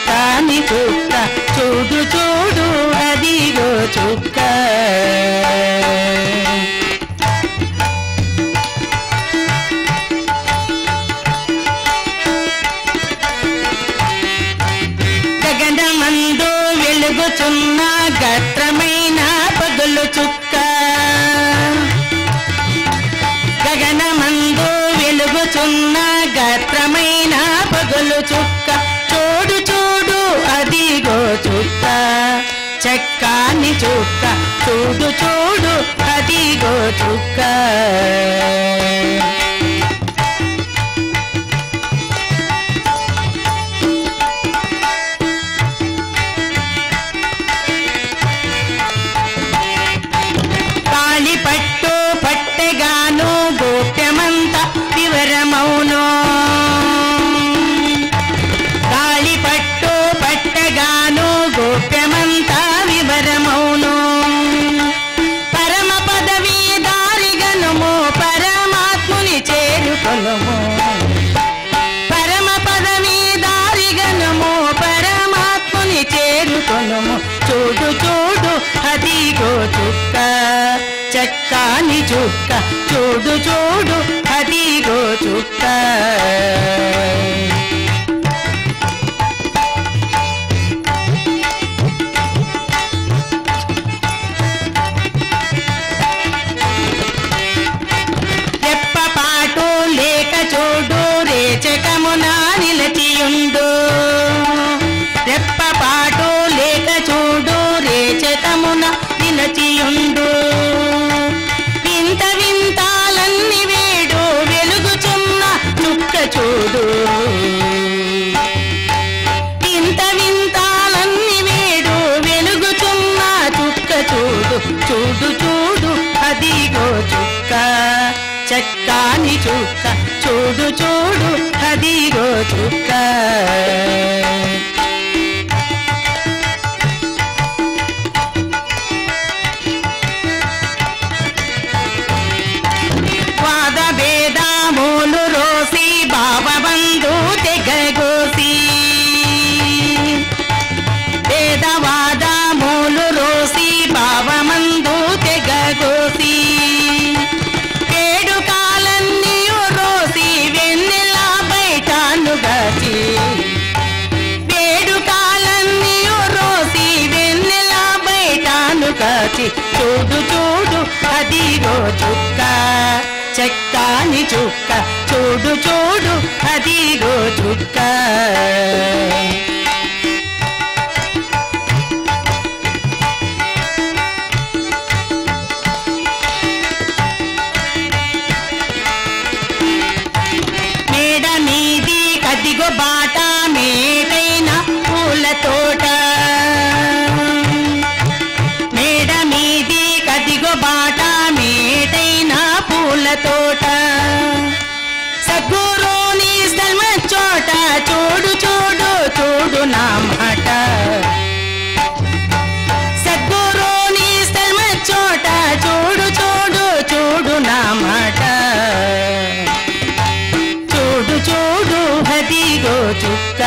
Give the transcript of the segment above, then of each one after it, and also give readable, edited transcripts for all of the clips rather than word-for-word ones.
చక్కాని చుక్క చూడు చూడు అదిగో చుక్క గగనమందు వెలుగుచున్న గత్రమైన పగులు చుక్క గగనమందు వెలుగుచున్న గత్రమైన పగులు చుక్క చూడు చూడు అదిగో చుక్క చక్కాని చుక్క చూడు చూడు అదిగో చుక్క పట్టు పట్టెగాను గోప్యమంత వివరమౌను గాలి పట్టు పట్టెగాను గోప్యమంత వివరమౌను పరమ పదవి దారిగనుము పరమాత్ముని చేరుకొనుము పరమ పదవి దారిగనుము పరమాత్ముని చేరుకొనుము చూడు చూడు అదిగో చుక్క చక్కాని చుక్క చూడు చూడు అదిగో చుక్క రెప్పపాటు లేక చూడు రేచకమున నిలచియుండు రెప్పపాటు లేక చూడు రేచకమున నిలచియుండు వింత వింతాలన్నీ వేడు వెలుగుచున్న చుక్క చూడు వింత వింతాలన్నీ వేడు వెలుగుచున్న చుక్క చూడు చూడు చూడు అదిగో చుక్క చక్కాని చుక్క చూడు చూడు అదిగో చుక్క భేదాములు రోసి భావబంధు తెగగోసి భేదవాదములు రోసి భావమందు తెగగోసి ఏడు కాలన్నీ రోసి వెన్నెల బయటనుగాచి ఏడు కాలన్నీ రోసి వెన్నెల బయటనుగాచి చూడు చూడు అదిగో చుక్క చక్కాని చుక్క చూడు చూడు అదిగో చుక్క మేడ మీది కదిగో బాట మేడైన పూల తోట మేడ మీది కదిగో బాట మేడైన పూల తోట సద్గురుని స్థల్మ చోట చూడు చూడు చూడు నా మాట సద్గురుని స్థల్మ చోట చూడు చూడు చూడు నా మాట చూడు చూడు అదిగో చుక్క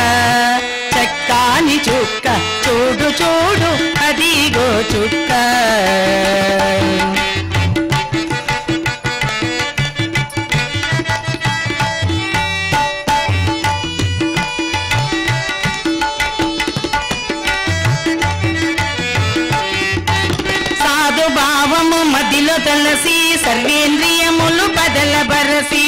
చక్కాని చుక్క చూడు చూడు అదిగో చుక్క భావము మదిలో తలసి సర్వేంద్రియములు బదలబరసి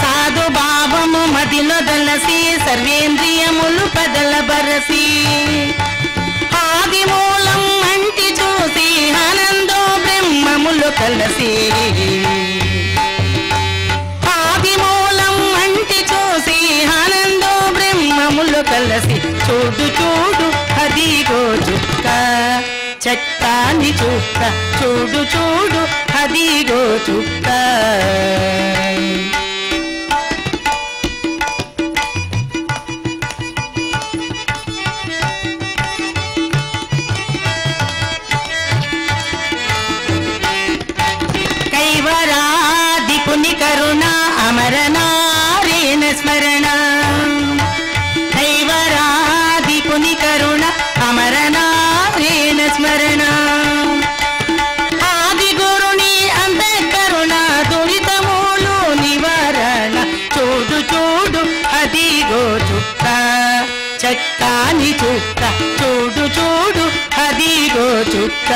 సాధు భావము మదిలో తలసి సర్వేంద్రియములు బదలబరసి ఆది మూలం అంటి చూసి ఆనందో బ్రహ్మములు కలసి ఆది మూలం అంటి చూసి ఆనందో బ్రహ్మములు కలసి చూడు చూడు అదిగో చుక్క చక్కాని చుక్క చూడు చూడు అదిగో చుక్క కైవరాదిపుని కరుణ అమరనారేణ స్మరణ కైవరా చక్కాని చుక్క చూడు చూడు అదిగో చుక్క